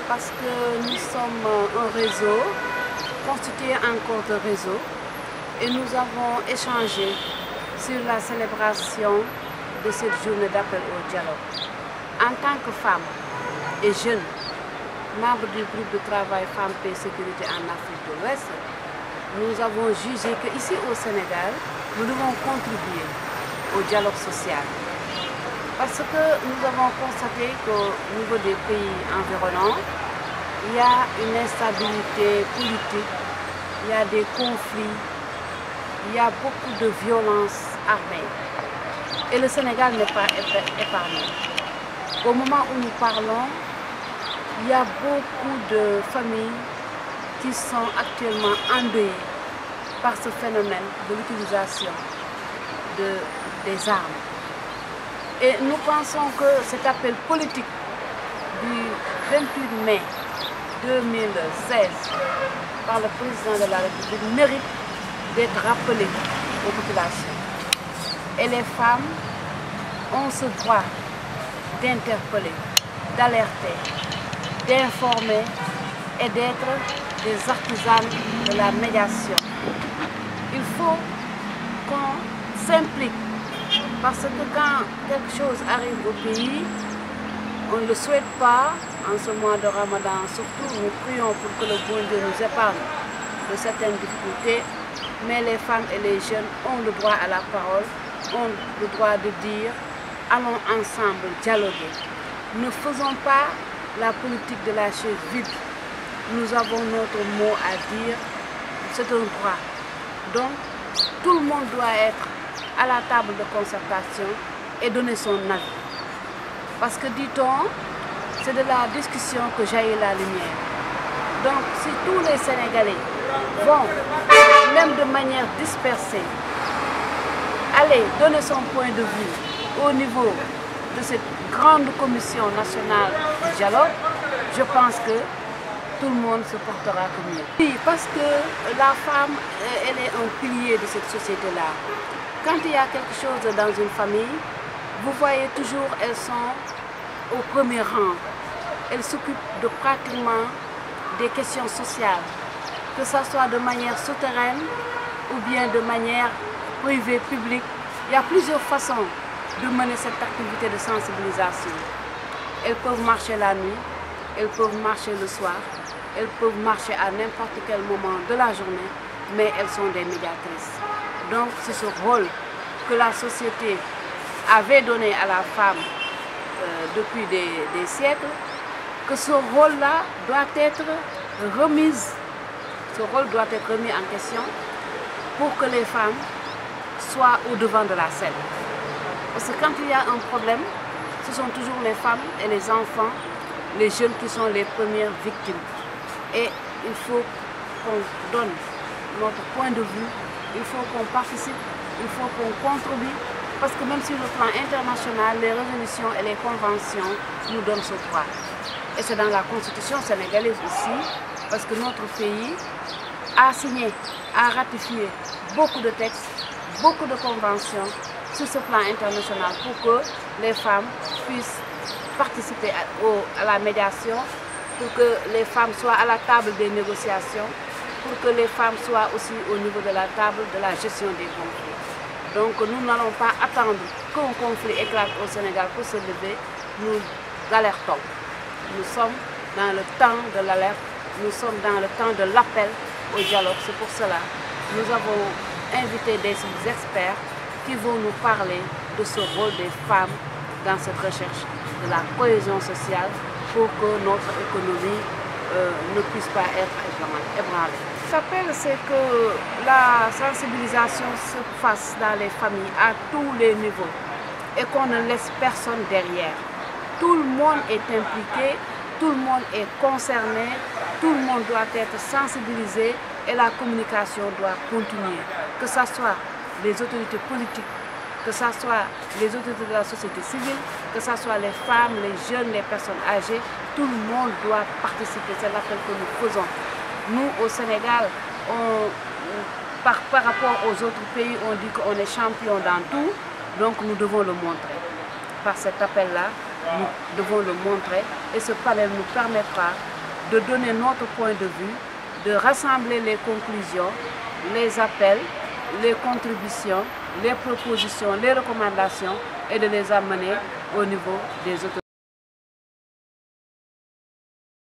parce que nous sommes un réseau, constitué encore de réseau, et nous avons échangé sur la célébration de cette journée d'appel au dialogue. En tant que femme et jeune, membre du groupe de travail Femmes, Paix et Sécurité en Afrique de l'Ouest, nous avons jugé qu'ici au Sénégal, nous devons contribuer au dialogue social. Parce que nous avons constaté qu'au niveau des pays environnants, il y a une instabilité politique, il y a des conflits, il y a beaucoup de violences armées. Et le Sénégal n'est pas épargné. Au moment où nous parlons, il y a beaucoup de familles qui sont actuellement endeuillées par ce phénomène de l'utilisation des armes. Et nous pensons que cet appel politique du 28 mai 2016 par le président de la République mérite d'être rappelé aux populations. Et les femmes ont ce droit d'interpeller, d'alerter, d'informer et d'être des artisanes de la médiation. Il faut qu'on s'implique parce que quand quelque chose arrive au pays, on ne le souhaite pas en ce mois de Ramadan. Surtout, nous prions pour que le bon Dieu nous épargne de certaines difficultés. Mais les femmes et les jeunes ont le droit à la parole, ont le droit de dire allons ensemble dialoguer. Ne faisons pas la politique de la chaise vide. Nous avons notre mot à dire, c'est un droit. Donc, tout le monde doit être à la table de concertation et donner son avis. Parce que, dit-on, c'est de la discussion que jaillit la lumière. Donc, si tous les Sénégalais vont, même de manière dispersée, aller donner son point de vue au niveau de cette grande commission nationale du dialogue, je pense que tout le monde se portera comme mieux. Oui, parce que la femme, elle est un pilier de cette société-là. Quand il y a quelque chose dans une famille, vous voyez toujours, elles sont au premier rang. Elles s'occupent de pratiquement des questions sociales, que ce soit de manière souterraine ou bien de manière privée, publique. Il y a plusieurs façons de mener cette activité de sensibilisation. Elles peuvent marcher la nuit, elles peuvent marcher le soir, elles peuvent marcher à n'importe quel moment de la journée, mais elles sont des médiatrices. Donc c'est ce rôle que la société avait donné à la femme depuis des siècles, que ce rôle-là doit être remis en question pour que les femmes soient au devant de la scène. Parce que quand il y a un problème, ce sont toujours les femmes et les enfants, les jeunes qui sont les premières victimes. Et il faut qu'on donne notre point de vue, il faut qu'on participe, il faut qu'on contribue, parce que même sur le plan international, les résolutions et les conventions nous donnent ce droit. Et c'est dans la constitution sénégalaise aussi, parce que notre pays a signé, a ratifié beaucoup de textes, beaucoup de conventions sur ce plan international pour que les femmes puissent participer à la médiation, pour que les femmes soient à la table des négociations, pour que les femmes soient aussi au niveau de la table de la gestion des conflits. Donc nous n'allons pas attendre qu'un conflit éclate au Sénégal pour se lever, nous alertons. Nous sommes dans le temps de l'alerte, nous sommes dans le temps de l'appel au dialogue. C'est pour cela que nous avons invité des experts qui vont nous parler de ce rôle des femmes dans cette recherche de la cohésion sociale pour que notre économie ne puisse pas être ébranlée. L'appel, c'est que la sensibilisation se fasse dans les familles à tous les niveaux et qu'on ne laisse personne derrière. Tout le monde est impliqué, tout le monde est concerné, tout le monde doit être sensibilisé et la communication doit continuer. Que ce soit les autorités politiques, que ce soit les autorités de la société civile, que ce soit les femmes, les jeunes, les personnes âgées, tout le monde doit participer. C'est l'appel que nous faisons. Nous, au Sénégal, par rapport aux autres pays, on dit qu'on est champion dans tout, donc nous devons le montrer. Par cet appel-là, nous devons le montrer et ce panel nous permettra de donner notre point de vue, de rassembler les conclusions, les appels, les contributions, les propositions, les recommandations et de les amener au niveau des autorités.